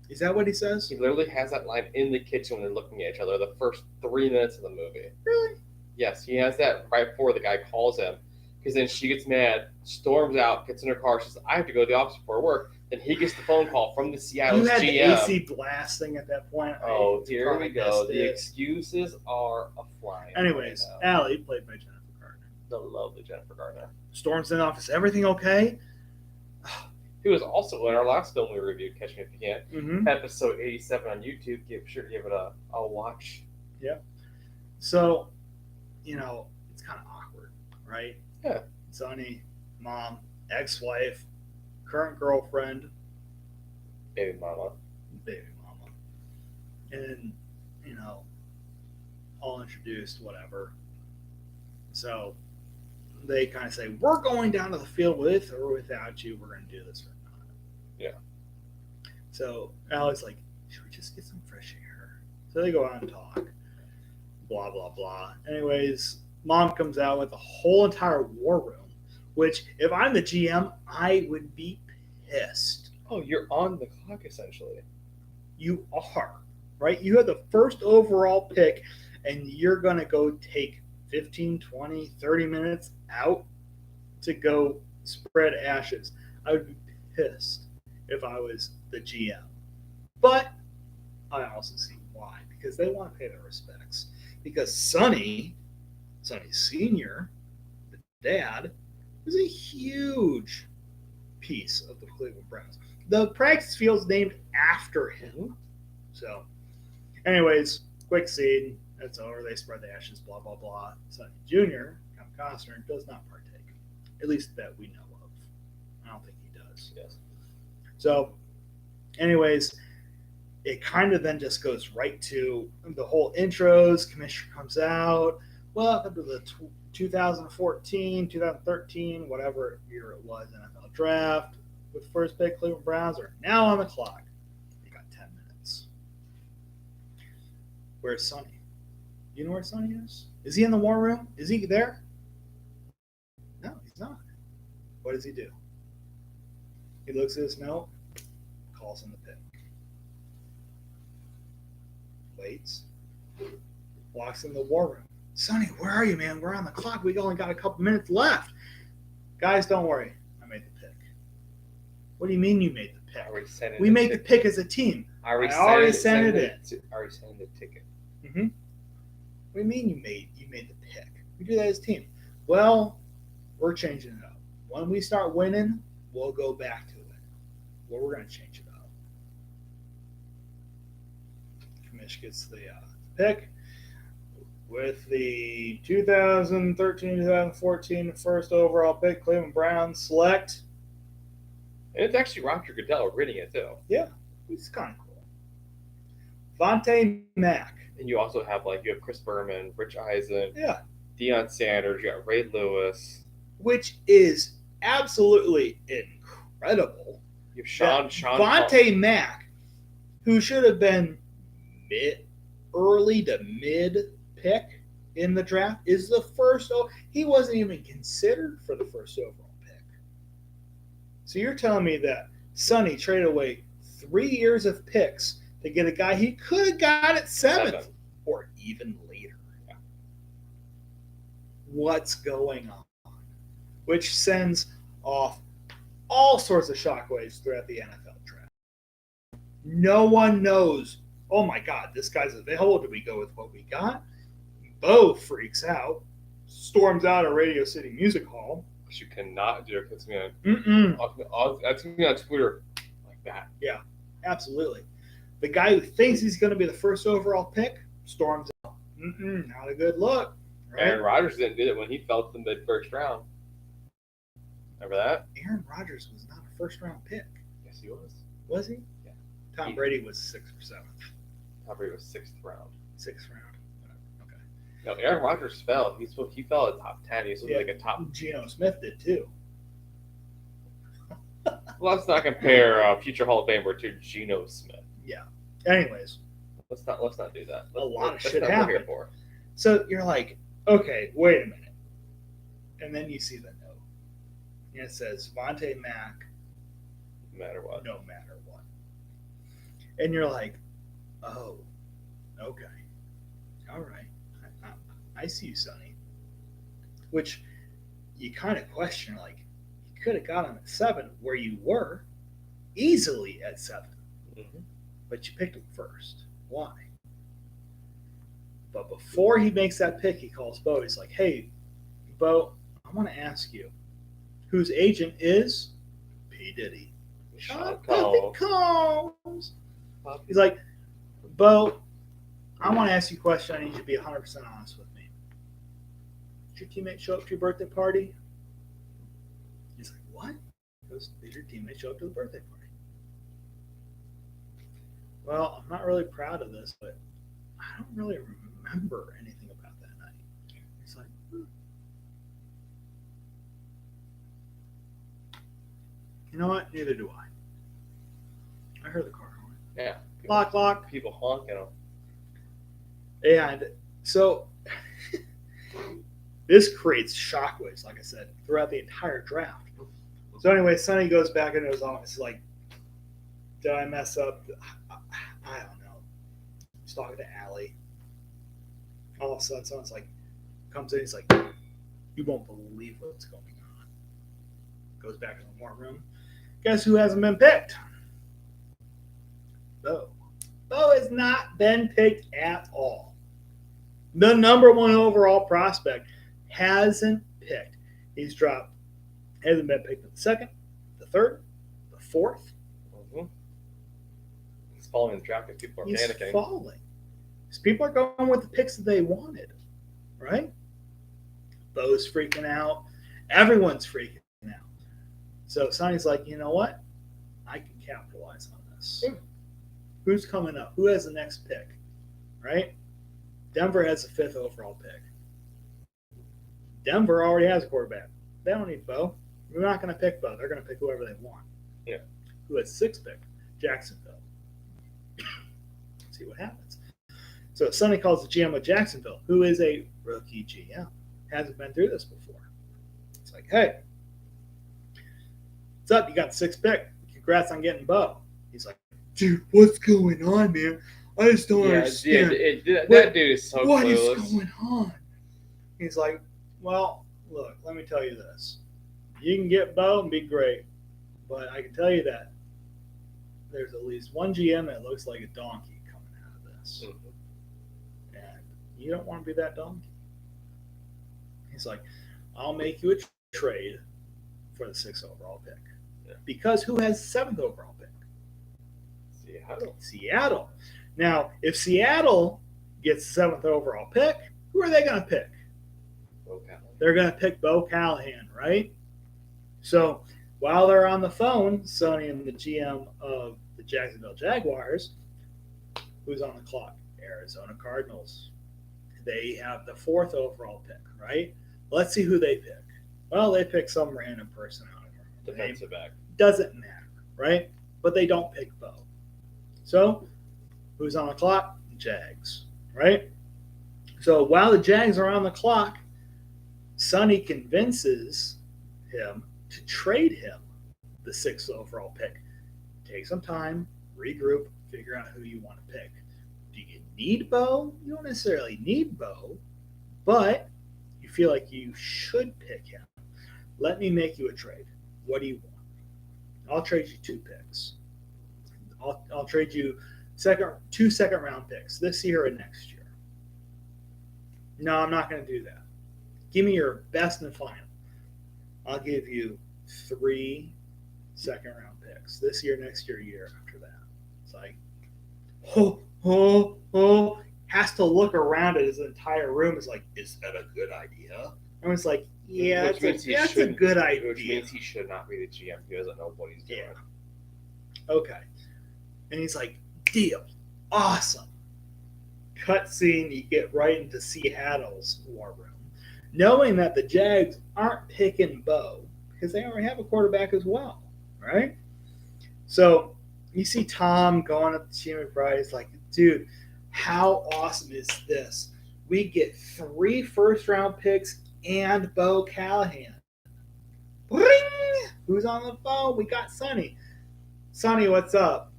Is that what he says? He literally has that line in the kitchen when they're looking at each other the first 3 minutes of the movie. Really? Yes, he has that right before the guy calls him. Because then she gets mad, storms out, gets in her car, says, "I have to go to the office before work." Then he gets the phone call from the Seattle You had GM. the AC blasting at that point. Oh, I here we probably go. missed The it. excuses are a flying. Anyways, right now. Allie, played by Jennifer Gardner, The lovely Jennifer Gardner. storms in the office. Everything okay? Who was also in our last film we reviewed, Catch Me If You Can, Mm-hmm. episode 87 on YouTube. Be sure to give it a watch. So, it's kind of awkward, right? Yeah. Sonny, mom, ex-wife, current girlfriend, Baby mama. baby mama, and all introduced, whatever. So they kind of say, "We're going down to the field with or without you. We're going to do this or not." Yeah. So Allie's like, "Should we just get some fresh air?" So they go out and talk. Blah blah blah. Anyways, mom comes out with the whole entire war room, which if I'm the GM, I would be pissed. Oh, you're on the clock essentially. You are, right? You have the first overall pick, and you're going to go take 15, 20, 30 minutes out to go spread ashes. I would be pissed if I was the GM. But I also see why, because they want to pay their respects. Because Sonny Sr., the dad, is a huge piece of the Cleveland Browns. the practice field's named after him. So, anyways, quick scene. It's over. They spread the ashes. Blah blah blah. Sonny Jr. Kevin Costner does not partake, at least that we know of. I don't think he does. Yes. So, anyways, it kind of then just goes right to the whole intros. Commissioner comes out. Welcome to the 2014, 2013, whatever year it was, NFL draft. With first pick, Cleveland Browns are now on the clock. You got 10 minutes. Where's Sonny? You know where Sonny is? Is he in the war room? Is he there? No, he's not. What does he do? He looks at his note, calls in the pick. Waits. Walks in the war room. Sonny, where are you, man? We're on the clock. We only got a couple minutes left. Guys, don't worry. I made the pick. What do you mean you made the pick? We made the pick as a team. I already sent it in. I already sent the ticket. Mm-hmm. What do you mean you made the pick? We do that as a team. Well, we're changing it up. When we start winning, we'll go back to it. Well, we're going to change it up. Kamish gets the pick. With the 2013-2014 first overall pick, Cleveland Browns select. And it's actually Roger Goodell reading it, too. Yeah, he's kind of cool. Vontae Mack. And you also have, you have Chris Berman, Rich Eisen, Yeah. Deion Sanders, you got Ray Lewis. Which is absolutely incredible. You have Sean Vontae Mack, who should have been early to mid pick in the draft, is the first. He wasn't even considered for the first overall pick. So you're telling me that Sonny traded away 3 years of picks to get a guy he could have got at 7th or even later. Yeah. What's going on? Which sends off all sorts of shockwaves throughout the NFL draft. No one knows, oh my God, this guy's available. Do we go with what we got? Bo freaks out, storms out of Radio City Music Hall. Because you cannot do it. That's going to be on Twitter like that. Yeah, absolutely. The guy who thinks he's going to be the first overall pick storms out. Not a good look. Right? Aaron Rodgers did it when he fell to the mid-first round. Remember that? Aaron Rodgers was not a first-round pick. Yes, he was. Was he? Yeah. Tom Brady was 6th or 7th. Tom Brady was 6th round. 6th round. Okay. No, Aaron Rodgers fell. He fell at top 10. He was like a top. Geno Smith did too. Well, let's not compare future Hall of Famer to Geno Smith. Yeah. Anyways, let's not do that. A lot of shit happened. So you're like, okay, wait a minute, and then you see the note, and it says Vontae Mack, no matter what, and you're like, oh, okay, all right, I see you, Sonny. Which you kind of question, like, you could have got him at 7, where you were easily at 7. Mm-hmm. But you picked him first. Why? But before he makes that pick, he calls Bo. He's like, hey, Bo, I want to ask you, whose agent is P. Diddy? Sean Combs. He's like, Bo, I want to ask you a question. I need you to be 100% honest with me. Did your teammate show up to your birthday party? He's like, what? He goes, did your teammate show up to the birthday party? Well, I'm not really proud of this, but I don't really remember anything about that night. He's like, You know what? Neither do I. I heard the car horn. Yeah. Lock. People honking them. And so this creates shockwaves, like I said, throughout the entire draft. So anyway, Sonny goes back into his office. He's like, did I mess up? I don't know. He's talking to Allie. All of a sudden, someone's like, comes in. He's like, you won't believe what's going on. Goes back in the war room. Guess who hasn't been picked? Bo. Bo has not been picked at all. The number 1 overall prospect hasn't picked. He's dropped. Hasn't been picked in the 2nd, the 3rd, the 4th, falling in the draft because people are He's panicking. falling. Because people are going with the picks that they wanted, right? Bo's freaking out. Everyone's freaking out. So Sonny's like, you know what? I can capitalize on this. Yeah. Who's coming up? Who has the next pick? Right? Denver has the 5th overall pick. Denver already has a quarterback. They don't need Bo. We're not going to pick Bo. They're going to pick whoever they want. Yeah. Who has 6th pick? Jacksonville. See what happens. So Sonny calls the GM of Jacksonville, who is a rookie GM. Hasn't been through this before. It's like, hey, what's up? You got the 6th pick. Congrats on getting Bo. He's like, dude, what's going on, man? I just don't understand. That dude is so What clueless. is going on? He's like, well, look, let me tell you this. You can get Bo and be great, but I can tell you that there's at least one GM that looks like a donkey coming out of this. Mhm. And you don't want to be that donkey. He's like, I'll make you a trade for the 6th overall pick. Yeah. Because who has the 7th overall pick? Seattle. Now, if Seattle gets the 7th overall pick, who are they going to pick? They're going to pick Bo Callahan, right? So while they're on the phone, Sonny and the GM of the Jacksonville Jaguars, who's on the clock? Arizona Cardinals. They have the 4th overall pick, right? Let's see who they pick. Well, they pick some random person out of their Defensive back. Doesn't matter, right? But they don't pick Bo. So who's on the clock? Jags, right? So while the Jags are on the clock, Sonny convinces him to trade him the 6th overall pick. Take some time, regroup, figure out who you want to pick. Do you need Bo? You don't necessarily need Bo, but you feel like you should pick him. Let me make you a trade. What do you want? I'll trade you 2 picks. I'll trade you 2 second-round picks this year and next year. No, I'm not going to do that. Give me your best and final. I'll give you 3 second-round picks this year, next year, year after that. It's like, has to look around at his entire room. Is like, is that a good idea? And it's like, yeah, that's a good idea. Which means he should not be the GM. He doesn't know what he's doing. Yeah. Okay. And he's like, deal. Awesome. Cutscene, you get right into Seattle's war room. Knowing that the Jags aren't picking Bo because they already have a quarterback as well, right? So you see Tom going up to Jimmy McBride. He's like, dude, how awesome is this? We get 3 first-round picks and Bo Callahan. Ring! Who's on the phone? We got Sonny. Sonny, what's up?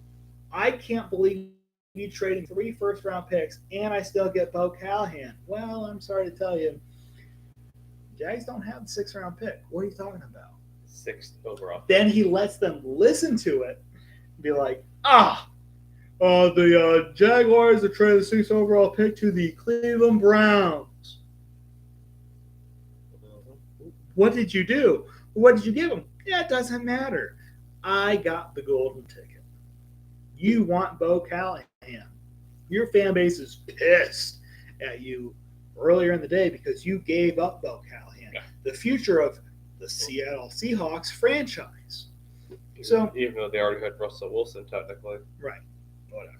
I can't believe you trading 3 first-round picks and I still get Bo Callahan. Well, I'm sorry to tell you, Jags don't have the 6th-round pick. What are you talking about? 6th overall. Then he lets them listen to it and be like, the Jaguars are trading the 6th overall pick to the Cleveland Browns. What did you do? What did you give them? Yeah, it doesn't matter. I got the golden ticket. You want Bo Callahan. Your fan base is pissed at you earlier in the day because you gave up Bo Callahan, the future of the Seattle Seahawks franchise. Even though they already had Russell Wilson, technically. Right. Whatever.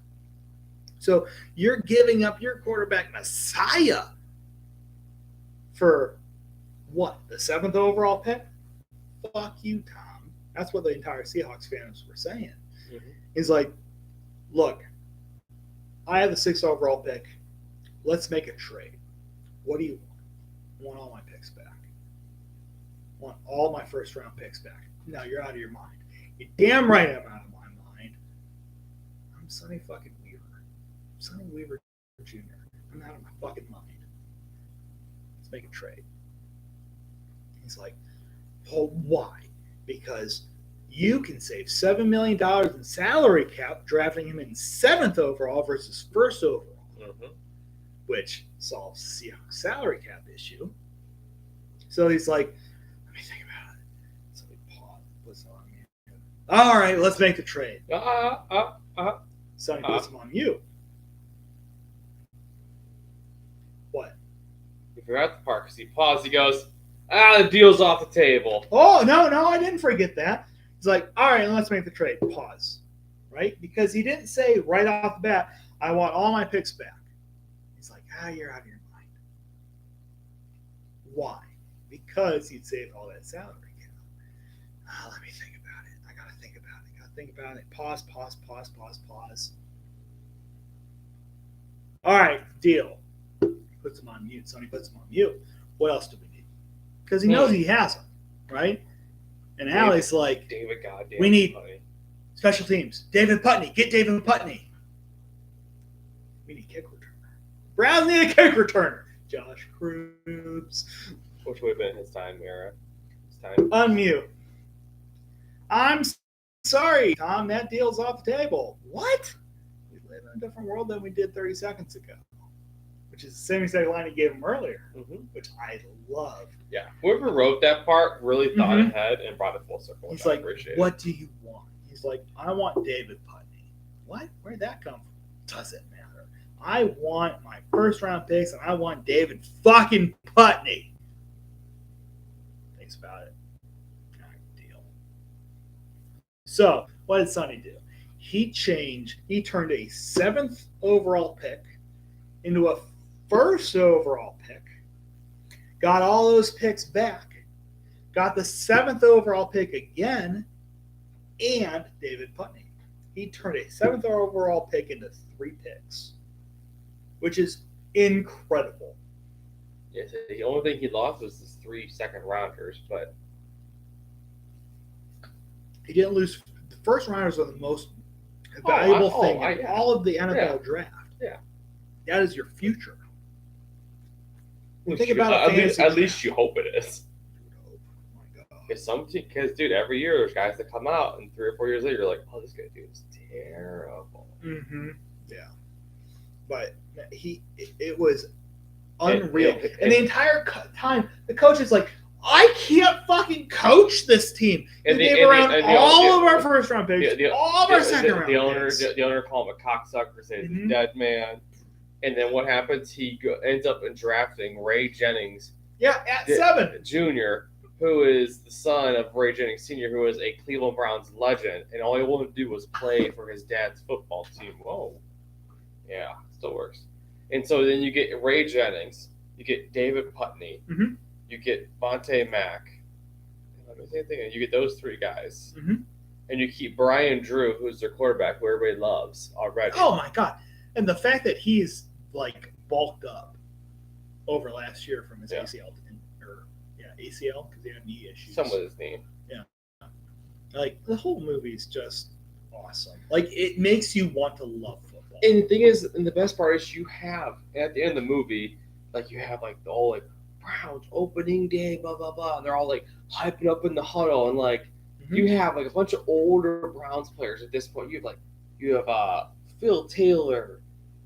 So you're giving up your quarterback Messiah for what? The 7th overall pick? Fuck you, Tom. That's what the entire Seahawks fans were saying. Mm-hmm. He's like, look, I have the 6th overall pick. Let's make a trade. What do you want? I want all my picks back. I want all my first-round picks back. No, you're out of your mind. You're damn right I'm out of my mind. I'm Sonny fucking Weaver. Sonny Weaver Jr. I'm out of my fucking mind. Let's make a trade. He's like, well, why? Because you can save $7 million in salary cap drafting him in 7th overall versus 1st overall, which solves the Seahawks salary cap issue. So he's like, let me think about it. So he puts on me. All right, let's make the trade. Sonny puts him on mute. What? If you're at the park, he paused. He goes, the deal's off the table. Oh, no, I didn't forget that. He's like, all right, let's make the trade. Pause. Right? Because he didn't say right off the bat, I want all my picks back. He's like, you're out of your mind. Why? Because he'd saved all that salary. Let me think about it. I got to think about it. Pause. All right, deal. Puts him on mute. Sonny puts him on mute. What else do we need? Because he knows he has them, right? And Allie's like, David, goddamn, we need Putney. Special teams. David Putney. Get David Putney. We need kick returner. Browns need a kick returner. Josh Croops. Which would have been his time era. His time. Unmute. I'm sorry, Tom. That deal's off the table. What? We live in a different world than we did 30 seconds ago. Which is the same exact line he gave him earlier. Mm-hmm. Which I love. Yeah. Whoever wrote that part really thought ahead and brought it full circle. He's like, what do you want? He's like, I want David Putney. What? Where'd that come from? Doesn't matter. I want my first round picks and I want David fucking Putney. Thanks about it. All right, deal. So, what did Sonny do? He turned a 7th overall pick into a 1st overall pick. Got all those picks back. Got the 7th overall pick again. And David Putney. He turned a 7th overall pick into 3 picks, which is incredible. Yeah, the only thing he lost was his 3 second-rounders, but he didn't lose. The first rounders are the most valuable thing in all of the NFL draft. Yeah, that is your future. Think about it. At least you hope it is. Because dude, every year there's guys that come out, and 3 or 4 years later, you're like, oh, this guy dude is terrible. Mm-hmm. Yeah, but it was unreal. And the entire time, the coach is like, I can't fucking coach this team. And they gave around all of our first round picks, all of our second round picks. The owner called him a cocksucker, say he's a dead man. And then what happens? He ends up in drafting Ray Jennings. Yeah, at 7. Junior. Who is the son of Ray Jennings Sr., who is a Cleveland Browns legend, and all he wanted to do was play for his dad's football team. Whoa. Yeah, still works. And so then you get Ray Jennings, you get David Putney, you get Vontae Mack, you get those 3 guys, and you keep Brian Drew, who's their quarterback, who everybody loves already. Oh, my God. And the fact that he's, like, bulked up over last year from his ACL ACL because he had knee issues. Some with his knee. Yeah. Like, the whole movie's just awesome. Like, it makes you want to love football. And the thing is, and the best part is you have, at the end of the movie, like, you have, like, the whole, like, Browns opening day, blah, blah, blah. And they're all, like, hyping up in the huddle. And, like, you have, like, a bunch of older Browns players at this point. You have Phil Taylor,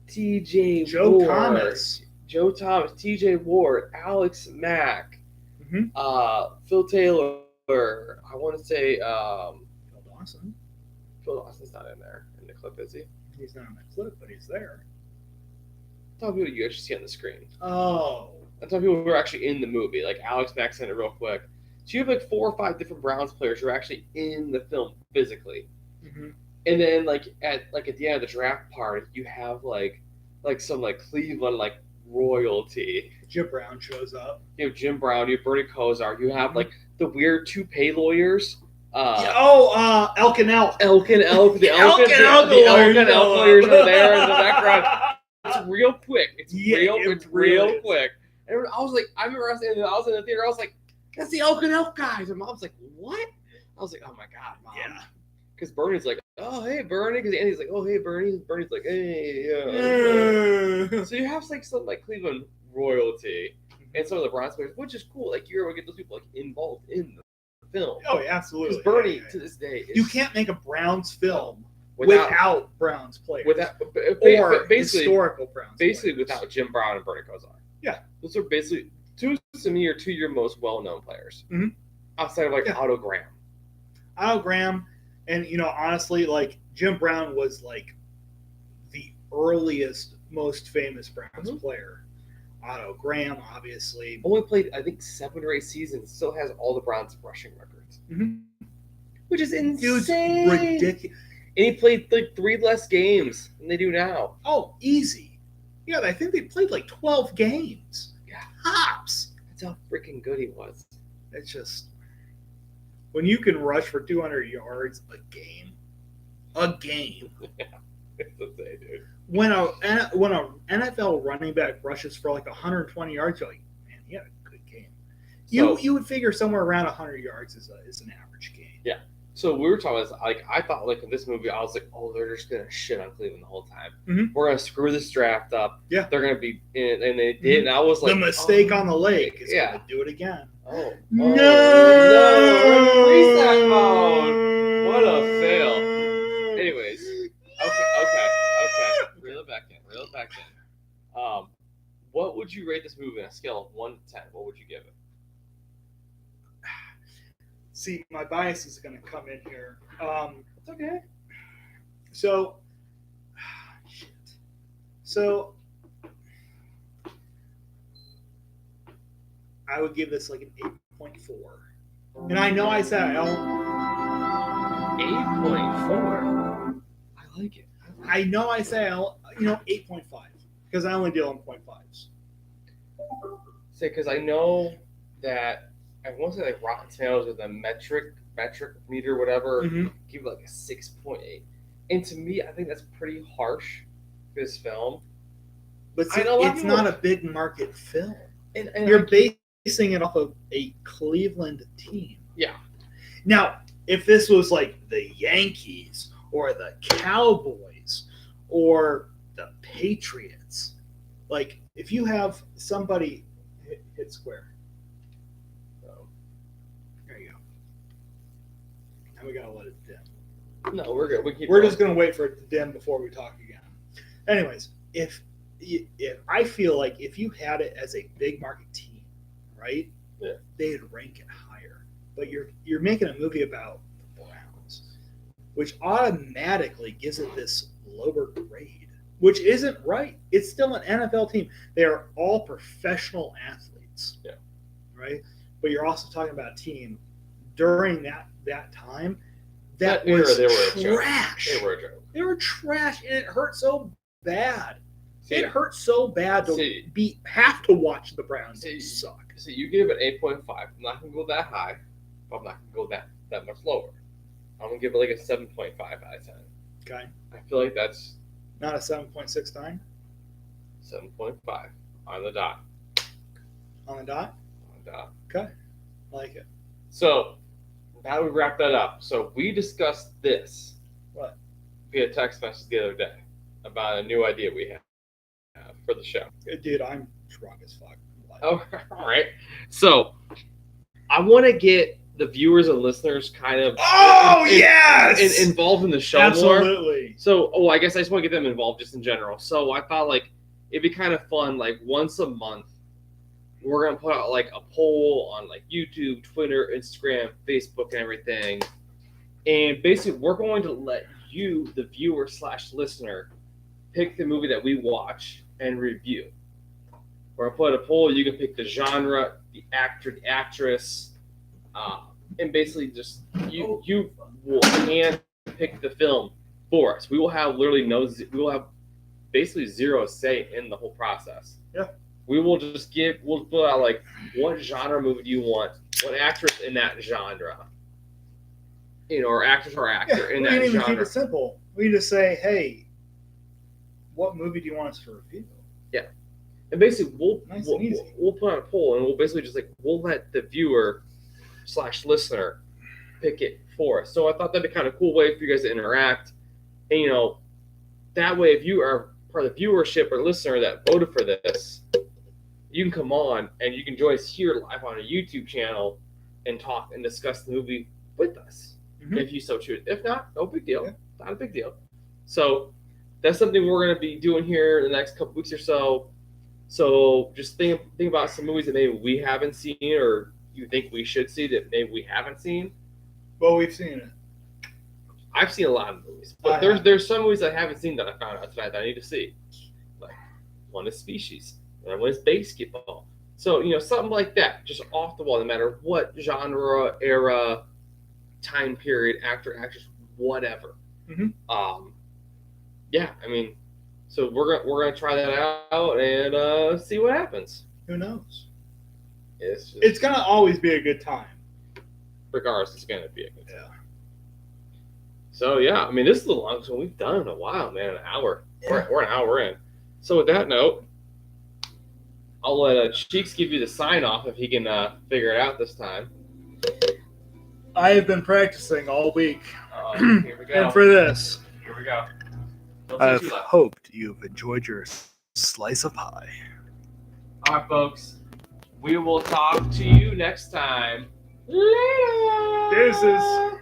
Joe Thomas, TJ Ward, Alex Mack, Phil Taylor. I want to say Phil Dawson. Phil Dawson's not in there in the clip, is he? He's not in the clip, but he's there. I'm talking people you actually see on the screen. Oh. I'm talking people who are actually in the movie, like Alex Mack's in it real quick. So you have like 4 or 5 different Browns players who are actually in the film physically. And then like at the end of the draft part, you have like some like Cleveland like royalty. Jim Brown shows up. You have Jim Brown, you have Bernie Kosar, you have like the weird toupee lawyers. Elk and Elk. The Elk and Elk lawyers are there in the background. It's real quick. It's real quick. And I was like, I remember I was in the theater, I was like, that's the Elk and Elk guys. And Mom's like, what? I was like, oh my God, Mom. Yeah. Because Bernie's like, oh, hey, Bernie. Because Andy's like, oh, hey, Bernie. Bernie's like, hey, yeah. So you have like some like Cleveland royalty and some of the Browns players, which is cool. Like you're able to get those people like involved in the film. Oh, yeah, absolutely. Because Bernie to this day, you can't make a Browns film without Browns players. Or historical Browns. Basically, players. Without Jim Brown and Bernie Kosar. Yeah, those are basically two of your most well-known players. Outside of like Otto Graham. And honestly, like Jim Brown was like earliest, most famous Browns Mhm. player. Otto Graham, obviously. Only played, I think, 7 or 8 seasons. Still has all the Browns' rushing records, which is Dude's insane. ridiculous. And he played like 3 less games than they do now. Oh, easy. Yeah, I think they played like 12 games. Yeah. Tops. That's how freaking good he was. It's just when you can rush for 200 yards a game. It's insane, dude. When a NFL running back rushes for like 120 yards, you're like, man, he had a good game. So, You would figure somewhere around 100 yards is an average game. So we were talking about, like, I thought, like, in this movie, I was like, oh, they're just gonna shit on Cleveland the whole time. Mhm. We're gonna screw this draft up. Yeah. They're gonna be in it, and they did. And I was like, the mistake oh, on the lake is yeah. going to do it again. Oh No! no! Reset mode. What a fail. Anyways, okay. Reel it back in. What would you rate this movie on a scale of 1 to 10? What would you give it? See, my bias is going to come in here. It's okay. So, shit. So, I would give this like an 8.4. And I know I said 8.4. I like it. I know I say 8.5 because I only deal in 0.5s. Say, because I know that I want to say like Rotten Tomatoes with a metric meter, whatever, give it like a 6.8. And to me, I think that's pretty harsh for this film. But see, I know a lot of it's people- not a big market film. And You're basing it off of a Cleveland team. Yeah. Now, if this was like the Yankees or the Cowboys or the Patriots, like if you have somebody hit square. There you go. Now we gotta let it dim. No, we're good. We're just gonna wait for it to dim before we talk again. Anyways, if I feel like if you had it as a big market team, right? Yeah. They'd rank it higher. But you're making a movie about the Browns, which automatically gives it this lower grade, which isn't right. It's still an NFL team. They are all professional athletes. Yeah. Right? But you're also talking about a team during that time that That era, was they were a joke. trash. They were a joke. They were trash, and it hurt so bad. See, It hurt so bad to See. have to watch the Browns See. suck. So you give it 8.5. I'm not gonna go that high, but I'm not gonna go that much lower. I'm gonna give it like a 7.5 out of 10. Okay, I feel like that's not a 7.69 7.5 on the dot. on the dot. On the dot. Okay, I like it. So now we wrap that up. So we discussed this. What? Via text message the other day about a new idea we have for the show. Dude, I'm drunk as fuck. Oh, all right. So I want to get the viewers and listeners kind of involved in the show more. Absolutely. So, I guess I just want to get them involved just in general. So I thought like it'd be kind of fun, like once a month, we're gonna put out like a poll on like YouTube, Twitter, Instagram, Facebook, and everything. And basically, we're going to let you, the viewer / listener, pick the movie that we watch and review. We're gonna put a poll. You can pick the genre, the actor, the actress, and basically just you will hand pick the film for us. We will have literally we will have basically zero say in the whole process. Yeah. We will just we'll put out like what genre movie do you want, what actress in that genre, or actress or actor in we that can even keep genre. it simple. We can just say, hey, what movie do you want us to review? And basically, we'll put out a poll, and we'll basically just we'll let the viewer / listener pick it for us. So I thought that'd be kind of a cool way for you guys to interact. And that way, if you are part of the viewership or listener that voted for this, you can come on and you can join us here live on a YouTube channel and talk and discuss the movie with us, if you so choose. If not, no big deal. Yeah. Not a big deal. So that's something we're going to be doing here in the next couple weeks or so. So just think about some movies that maybe we haven't seen or you think we should see that maybe we haven't seen. Well, we've seen it. I've seen a lot of movies, but I have. there's some movies I haven't seen that I found out tonight that I need to see. Like one is Species, and one is Basketball. So something like that, just off the wall, no matter what genre, era, time period, actor, actress, whatever. Mhm. Yeah, I mean, so we're gonna try that out and see what happens. Who knows? It's just, It's gonna always be a good time. regardless, it's gonna be a good time. Yeah. So yeah, I mean, this is the longest one we've done in a while, man. An hour. Yeah. We're an hour in. So with that note, I'll let Cheeks give you the sign off if he can figure it out this time. I have been practicing all week, Here we go. and for this, Here we go. Don't I've say too loud. hoped you've enjoyed your slice of pie. All right, folks. We will talk to you next time. Later. Deuces.